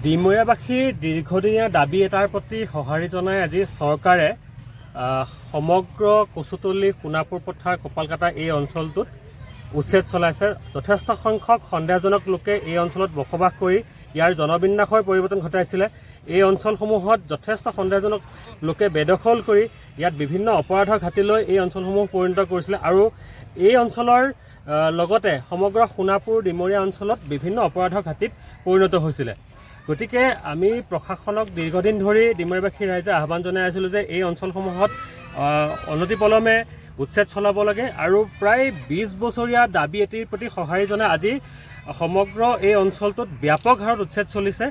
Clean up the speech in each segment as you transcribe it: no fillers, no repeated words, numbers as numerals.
ডিমৰীয়াবাসীৰ দীৰ্ঘদিনীয়া দাবী এটাৰ প্ৰতি সঁহাৰি জনাই আজি চৰকাৰে সমগ্ৰ কচুতলী সোণাপুৰ পথাৰ কপালকাটা এই অঞ্চলটোত উচ্ছেদ চলাইছে। যথেষ্ট সংখ্যক সন্দেহজনক লোকে এই অঞ্চলত বসবাস কৰি ইয়াৰ জনবিন্যাসৰ পৰিৱৰ্তন ঘটাইছিলে। এই অঞ্চলসমূহত যথেষ্ট সন্দেহজনক লোকে বেদখল কৰি ইয়াত বিভিন্ন অপৰাধৰ ঘাটিলৈ এই অঞ্চলসমূহ পৰিণত কৰিছিলে আৰু এই অঞ্চলৰ লগতে সমগ্ৰ সোণাপুৰ ডিমৰীয়া অঞ্চলত বিভিন্ন অপৰাধৰ ঘাটিত পৰিণত হৈছিলে। গতিকে আমি প্ৰশাসনক দীৰ্ঘদিন ধৰি ডিমৰীয়াবাসী ৰাইজে আহ্বান জনাই আছিলোঁ যে এই অঞ্চলসমূহত অনতিপলমে উচ্ছেদ চলাব লাগে আৰু প্ৰায় 20 বছৰীয়া দাবী এটিৰ প্ৰতি সঁহাৰি জনাই আজি সমগ্ৰ এই অঞ্চলটোত ব্যাপক হাৰত উচ্ছেদ চলিছে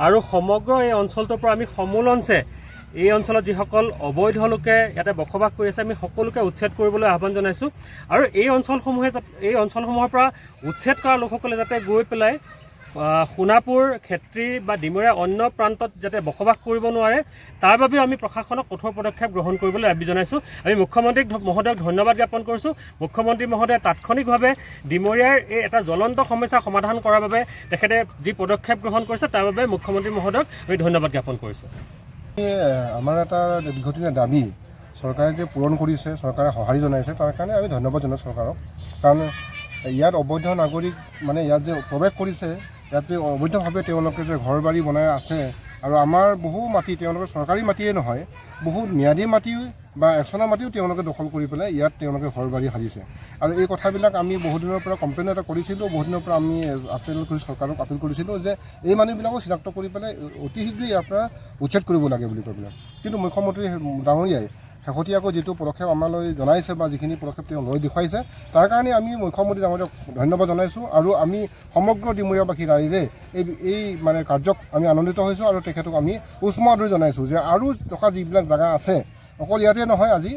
আৰু সমগ্ৰ এই অঞ্চলটোৰ পৰা আমি সমূলঞ্চে এই অঞ্চলত যিসকল অবৈধ লোকে ইয়াতে বসবাস কৰি আছে আমি সকলোকে উচ্ছেদ কৰিবলৈ আহ্বান জনাইছোঁ আৰু এই অঞ্চলসমূহৰ পৰা উচ্ছেদ কৰা লোকসকলে যাতে গৈ পেলাই সোণাপুৰ ক্ষেত্ৰী বা ডিমৰীয়া অন্য প্ৰান্তত যাতে বসবাস কৰিব নোৱাৰে তাৰ বাবেও আমি প্ৰশাসনক কঠোৰ পদক্ষেপ গ্ৰহণ কৰিবলৈ দাবী জনাইছোঁ। আমি মুখ্যমন্ত্ৰী মহোদয়ক ধন্যবাদ জ্ঞাপন কৰিছোঁ। মুখ্যমন্ত্ৰী মহোদয়ে তাৎক্ষণিকভাৱে ডিমৰীয়াৰ এই এটা জ্বলন্ত সমস্যা সমাধান কৰাৰ বাবে তেখেতে যি পদক্ষেপ গ্ৰহণ কৰিছে তাৰ বাবে মুখ্যমন্ত্ৰী মহোদয়ক আমি ধন্যবাদ জ্ঞাপন কৰিছোঁ। আমাৰ এটা দীৰ্ঘদিনীয়া দাবী চৰকাৰে যে পূৰণ কৰিছে, চৰকাৰে সঁহাৰি জনাইছে তাৰ কাৰণে আমি ধন্যবাদ জনাইছোঁ চৰকাৰক। কাৰণ ইয়াত অবৈধ নাগৰিক মানে ইয়াত যে প্ৰৱেশ কৰিছে, ইয়াত যে অবৈধভাৱে তেওঁলোকে যে ঘৰ বাৰী বনাই আছে আৰু আমাৰ বহু মাটি তেওঁলোকে চৰকাৰী মাটিয়ে নহয়, বহু ম্যাদী মাটি বা একচনা মাটিও তেওঁলোকে দখল কৰি পেলাই ইয়াত তেওঁলোকে ঘৰ বাৰী সাজিছে। আৰু এই কথাবিলাক আমি বহুদিনৰ পৰা কমপ্লেইন এটা কৰিছিলোঁ, বহুদিনৰ পৰা আমি চৰকাৰক আপিল কৰিছিলোঁ যে এই মানুহবিলাকো চিনাক্ত কৰি পেলাই অতি শীঘ্ৰেই ইয়াৰ পৰা উচ্ছেদ কৰিব লাগে বুলি কৈ পেলাই। কিন্তু মুখ্যমন্ত্ৰী ডাঙৰীয়াই শেহতীয়াকৈ যিটো পদক্ষেপ আমালৈ জনাইছে বা যিখিনি পদক্ষেপ তেওঁ লৈ দেখুৱাইছে তাৰ কাৰণে আমি মুখ্যমন্ত্ৰী ডাঙৰীয়াক ধন্যবাদ জনাইছোঁ আৰু আমি সমগ্ৰ ডিমৰীয়াবাসী ৰাইজে এই মানে কাৰ্যক আমি আনন্দিত হৈছোঁ আৰু তেখেতক আমি উষ্ম আদৰি জনাইছোঁ যে আৰু থকা যিবিলাক জেগা আছে অকল ইয়াতে নহয়, আজি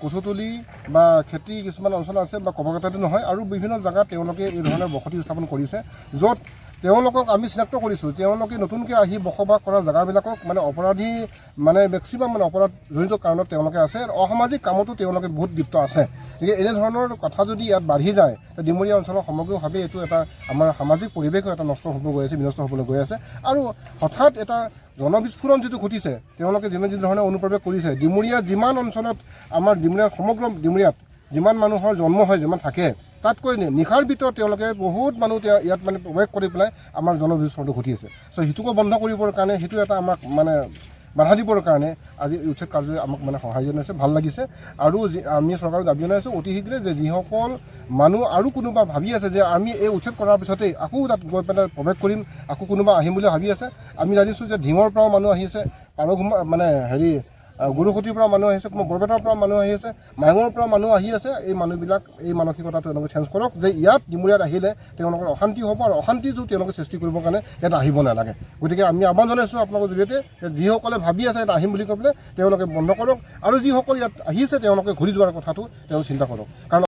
কচুতলী বা খেতি কিছুমান অঞ্চল আছে বা কপালকাটাতে নহয় আৰু বিভিন্ন জেগাত তেওঁলোকে এই ধৰণৰ বসতি স্থাপন কৰিছে য'ত তেওঁলোকক আমি চিনাক্ত কৰিছোঁ তেওঁলোকে নতুনকৈ আহি বসবাস কৰা জেগাবিলাকক মানে অপৰাধী মানে মেক্সিমাম মানে অপৰাধ জড়িত কাৰণত তেওঁলোকে আছে, অসামাজিক কামতো তেওঁলোকে বহুত লিপ্ত আছে। গতিকে এনেধৰণৰ কথা যদি ইয়াত বাঢ়ি যায় ডিমৰীয়া অঞ্চলৰ সমগ্ৰভাৱে এইটো এটা আমাৰ সামাজিক পৰিৱেশো এটা নষ্ট হ'ব গৈ আছে, বিনষ্ট হ'বলৈ গৈ আছে। আৰু হঠাৎ এটা জনবিস্ফোৰণ যিটো ঘটিছে, তেওঁলোকে যিধৰণে অনুপ্ৰৱেশ কৰিছে ডিমৰীয়া যিমান অঞ্চলত আমাৰ সমগ্ৰ ডিমৰীয়াত যিমান মানুহৰ জন্ম হয়, যিমান থাকে তাতকৈ নিশাৰ ভিতৰত তেওঁলোকে বহুত মানুহ ইয়াত মানে প্ৰৱেশ কৰি পেলাই আমাৰ জনবিস্ফোৰণটো ঘটি আছে। চ' সেইটোকো বন্ধ কৰিবৰ কাৰণে সেইটো এটা আমাক মানে বাধা দিবৰ কাৰণে আজি উচ্ছেদ কাৰ্যই আমাক মানে সহায় জনাইছে, ভাল লাগিছে। আৰু আমি চৰকাৰক দাবী জনাইছোঁ অতি শীঘ্ৰে যে যিসকল মানুহ আৰু কোনোবা ভাবি আছে যে আমি এই উচ্ছেদ কৰাৰ পিছতেই আকৌ তাত গৈ পেলাই প্ৰৱেশ কৰিম, আকৌ কোনোবা আহিম বুলি ভাবি আছে, আমি জানিছোঁ যে ঢিঙৰ পৰাও মানুহ আহি আছে, পাৰঘুমা মানে গুৰুসুটিৰ পৰা মানুহ আহিছে, কোনো বৰপেটাৰ পৰা মানুহ আহি আছে, মাঙৰ পৰা মানুহ আহি আছে। এই মানুহবিলাক এই মানসিকতা তেওঁলোকে চেঞ্জ কৰক যে ইয়াত ডিমৰীয়াত আহিলে তেওঁলোকৰ অশান্তি হ'ব আৰু অশান্তিটো তেওঁলোকে সৃষ্টি কৰিবৰ কাৰণে ইয়াত আহিব নালাগে। গতিকে আমি আহ্বান জনাইছোঁ আপোনালোকৰ জৰিয়তে যিসকলে ভাবি আছে ইয়াত আহিম বুলি কৈ পেলাই তেওঁলোকে বন্ধ কৰক আৰু যিসকল ইয়াত আহিছে তেওঁলোকে ঘূৰি যোৱাৰ কথাটো তেওঁলোকে চিন্তা কৰক। কাৰণ